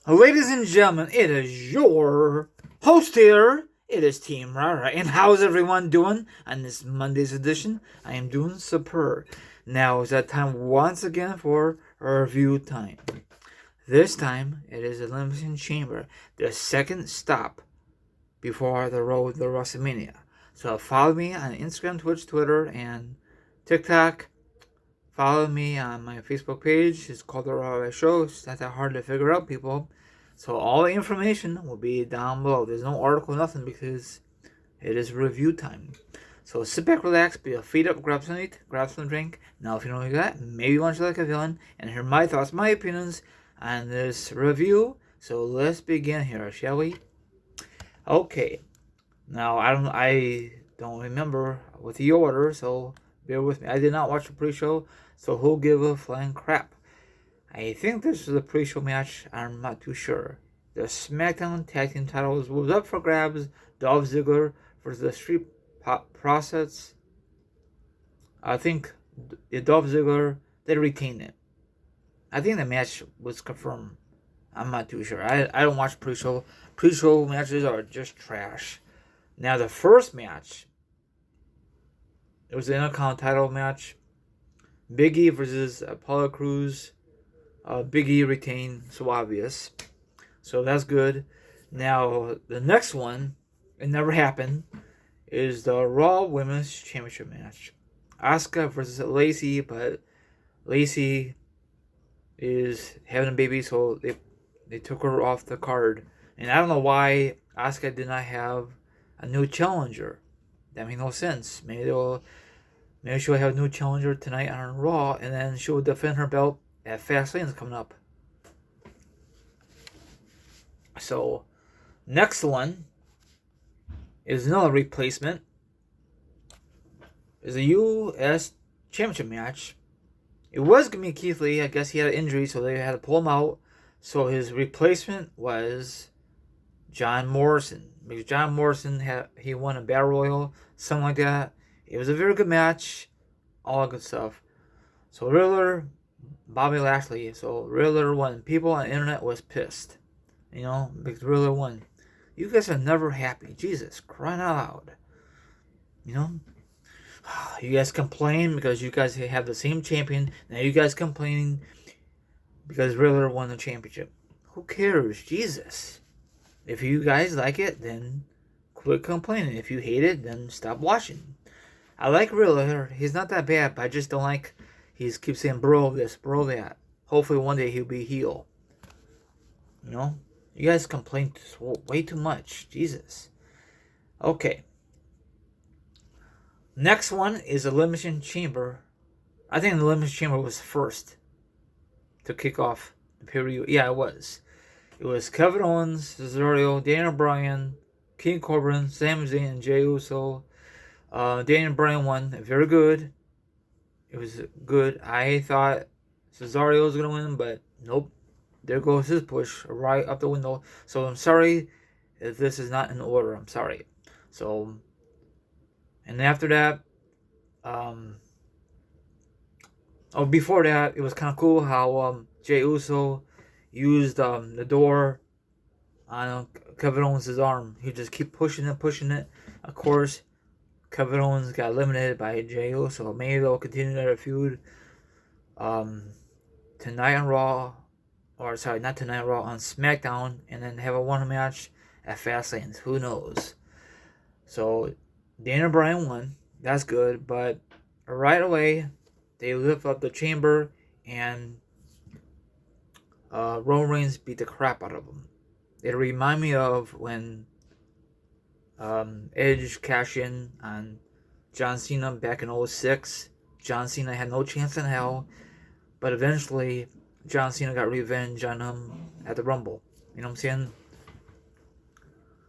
Ladies and gentlemen, it is your host here. It is Team Rara. And how's everyone doing on this Monday's edition? I am doing superb. Now is that time once again for a review time. This time it is Elimination Chamber, the second stop before the road to WrestleMania. So follow me on Instagram, Twitch, Twitter, and TikTok. Follow me on my Facebook page. It's called The Raw Show. It's not that hard to figure out, people. So all the information will be down below. There's no article, nothing, because it is review time. So sit back, relax, be a feet up, grab some eat, grab some drink. Now, if you know what you got, maybe you want to like a villain and hear my thoughts, my opinions on this review. So let's begin here, shall we? Okay. Now I don't remember with the order, so bear with me. I did not watch the pre-show, so who'll give a flying crap? I think this is a pre-show match. I'm not too sure. The Smackdown Tag Team titles was up for grabs. Dolph Ziggler versus the Street Profits. I think Dolph Ziggler, they retained it. I think the match was confirmed. I'm not too sure. I don't watch pre-show. Pre-show matches are just trash. Now the first match, it was the Intercontinental title match. Big E versus Apollo Crews. Big E retained, so obvious. So that's good. Now the next one, it never happened, is the Raw Women's Championship match. Asuka versus Lacey, but Lacey is having a baby, so they took her off the card. And I don't know why Asuka did not have a new challenger. That made no sense. Maybe she'll have a new challenger tonight on Raw, and then she'll defend her belt at Fastlane's coming up. So, next one is another replacement. Is a U.S. Championship match. It was going to be Keith Lee. I guess he had an injury, so they had to pull him out. So his replacement was John Morrison. Because John Morrison he won a Battle Royal, something like that. It was a very good match, all good stuff. So Riddler, Bobby Lashley. So Riddler won. People on the internet was pissed, because Riddler won. You guys are never happy. Jesus, crying out loud. You guys complain because you guys have the same champion. Now you guys complaining because Riddler won the championship. Who cares? Jesus. If you guys like it, then quit complaining. If you hate it, then stop watching. I like Riddler. He's not that bad, but I just don't like he keeps saying bro this, bro that. Hopefully one day he'll be heel. You guys complain way too much. Jesus. Okay. Next one is Elimination Chamber. I think the Elimination Chamber was first to kick off the period. Yeah, it was. It was Kevin Owens, Cesaro, Daniel Bryan, King Corbin, Sami Zayn, and Jey Uso. Daniel Bryan won. Very good. It was good. I thought Cesaro was going to win, but nope. There goes his push right up the window. So I'm sorry if this is not in order. I'm sorry. So, and after that, before that, it was kind of cool how Jey Uso used the door on Kevin Owens' arm. He just keep pushing it. Of course, Kevin Owens got eliminated by Jey Uso. Maybe they'll continue their feud tonight on Raw. Or sorry, not tonight Raw, on Smackdown. And then have a one match at Fastlane. Who knows? So, Daniel Bryan won. That's good. But right away, they lift up the chamber and Roman Reigns beat the crap out of him. It remind me of when Edge cashed in on John Cena back in 2006. John Cena had no chance in hell, but eventually John Cena got revenge on him at the Rumble. You know what I'm saying?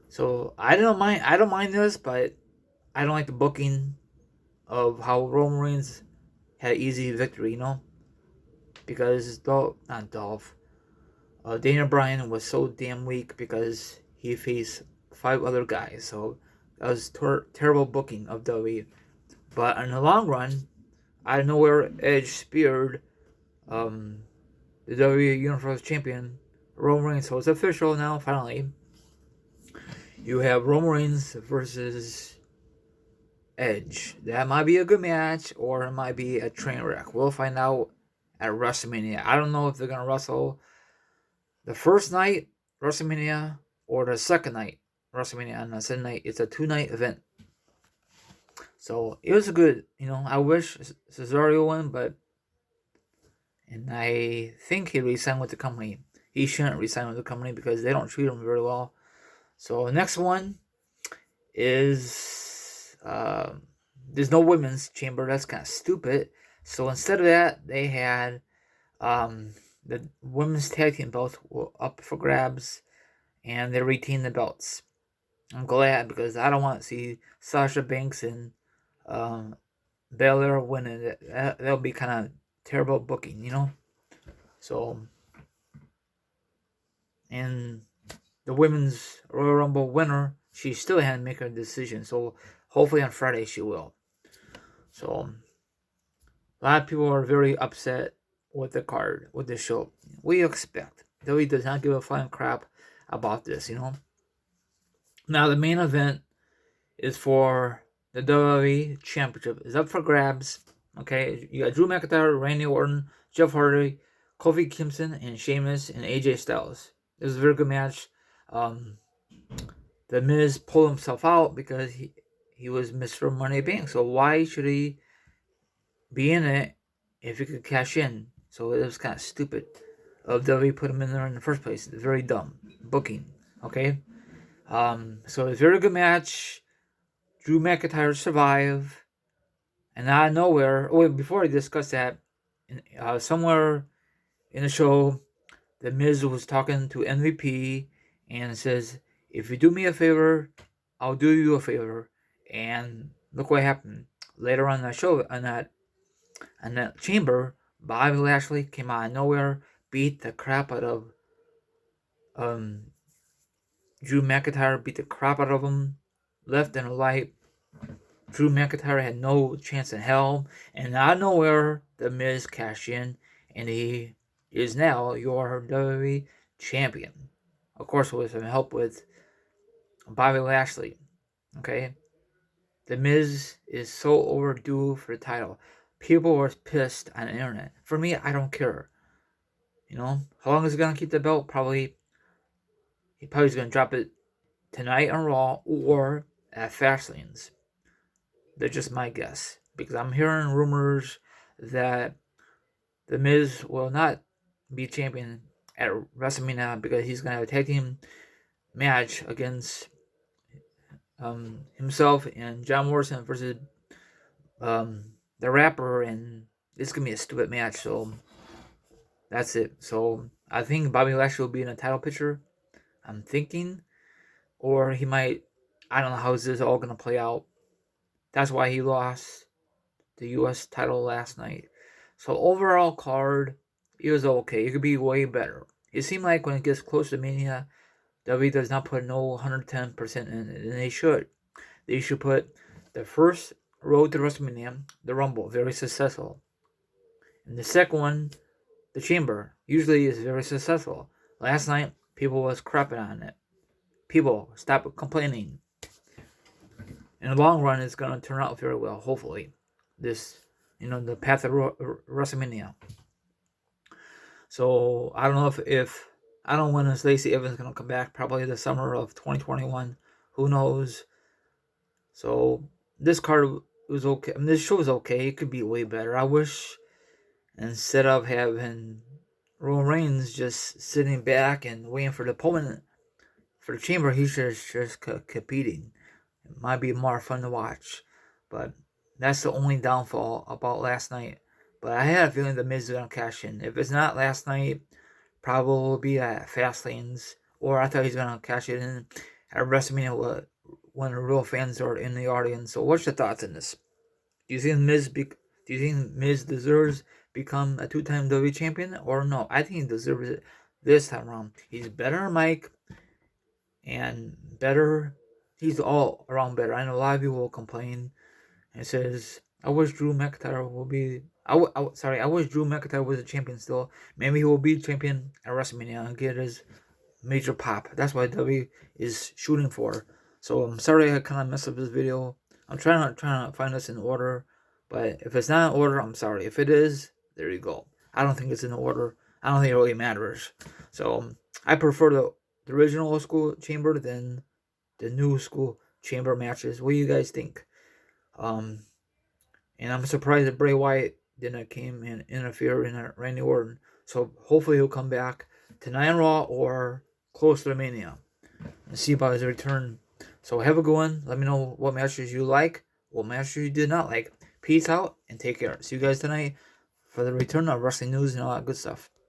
So I don't mind this, but I don't like the booking of how Roman Reigns had an easy victory, because Daniel Bryan was so damn weak because he faced 5 other guys. So that was terrible booking of WWE. But in the long run, out of nowhere, Edge speared the WWE Universal Champion Roman Reigns. So it's official now, finally. You have Roman Reigns versus Edge. That might be a good match, or it might be a train wreck. We'll find out at WrestleMania. I don't know if they're going to wrestle the first night, WrestleMania, or the second night, WrestleMania. On the second night, it's a 2-night event. So it was a good, I wish Cesaro won, and I think he resigned with the company. He shouldn't resign with the company because they don't treat him very well. So the next one is there's no women's chamber. That's kind of stupid. So instead of that, they had the women's tag team belts were up for grabs, and they retained the belts. I'm glad because I don't want to see Sasha Banks and Belair winning. That'll be kind of terrible booking, So, and the women's Royal Rumble winner, she still hadn't made her decision. So hopefully on Friday she will. So a lot of people are very upset with the card, with the show. What do you expect? WWE does not give a flying crap about this, Now the main event is for the WWE Championship. It's up for grabs. Okay, you got Drew McIntyre, Randy Orton, Jeff Hardy, Kofi Kingston, and Sheamus and AJ Styles. It was a very good match. The Miz pulled himself out because he was Mr. Money Bank. So why should he be in it if he could cash in? So it was kind of stupid of WWE put him in there in the first place. It's very dumb booking. Okay, so it's a very good match. Drew McIntyre survived, and out of nowhere. Oh, before I discuss that, somewhere in the show, the Miz was talking to MVP and says, "If you do me a favor, I'll do you a favor." And look what happened later on that show. On that chamber, Bobby Lashley came out of nowhere, beat the crap out of Drew McIntyre, beat the crap out of him, left and right. Drew McIntyre had no chance in hell, and out of nowhere, The Miz cashed in, and he is now your WWE champion. Of course, with some help with Bobby Lashley. Okay? The Miz is so overdue for the title. People were pissed on the internet. For me, I don't care. How long is he going to keep the belt? He probably is going to drop it tonight on Raw or at Fastlane's. That's just my guess. Because I'm hearing rumors that The Miz will not be champion at WrestleMania because he's going to have a tag team match against himself and John Morrison versus the rapper, and it's going to be a stupid match. So that's it. So I think Bobby Lashley will be in a title picture. I'm thinking. Or he might, I don't know how this is all going to play out. That's why he lost the U.S. title last night. So overall card, it was okay. It could be way better. It seemed like when it gets close to Mania, WWE does not put no 110% in it, and they should. They should put the first road to WrestleMania, the Rumble, very successful. And the second one, the Chamber, usually is very successful. Last night, people was crapping on it. People, stop complaining. In the long run, it's going to turn out very well, hopefully. The path of WrestleMania. So, I don't know if I don't know when Lacey Evans is going to come back. Probably the summer of 2021. Who knows? So, this card was okay. This show was okay. It could be way better. I wish instead of having Roman Reigns just sitting back and waiting for the opponent for the Chamber, he should just competing. It might be more fun to watch. But that's the only downfall about last night. But I had a feeling the Miz is going to cash in. If it's not last night, probably will be at Fastlane's. Or I thought he's going to cash it in at WrestleMania when the real fans are in the audience. So what's your thoughts on this? Do you think Miz deserves become a two-time WWE champion or no? I think he deserves it this time around. He's better than Mike and better. He's all around better. I know a lot of people will complain and says, I wish Drew McIntyre will be I wish Drew McIntyre was a champion still. Maybe he will be champion at WrestleMania and get his major pop. That's what WWE is shooting for. So I'm sorry I kind of messed up this video. I'm trying to find this in order, but if it's not in order, I'm sorry. If it is, there you go. I don't think it's in order. I don't think it really matters. So I prefer the original old school chamber than the new school chamber matches. What do you guys think? Um, and I'm surprised that Bray Wyatt didn't came and interfere in Randy Orton. So hopefully he'll come back tonight on Raw or close to Mania and see about his return. So have a good one. Let me know what matches you like, what matches you did not like. Peace out and take care. See you guys tonight for the return of wrestling news and all that good stuff.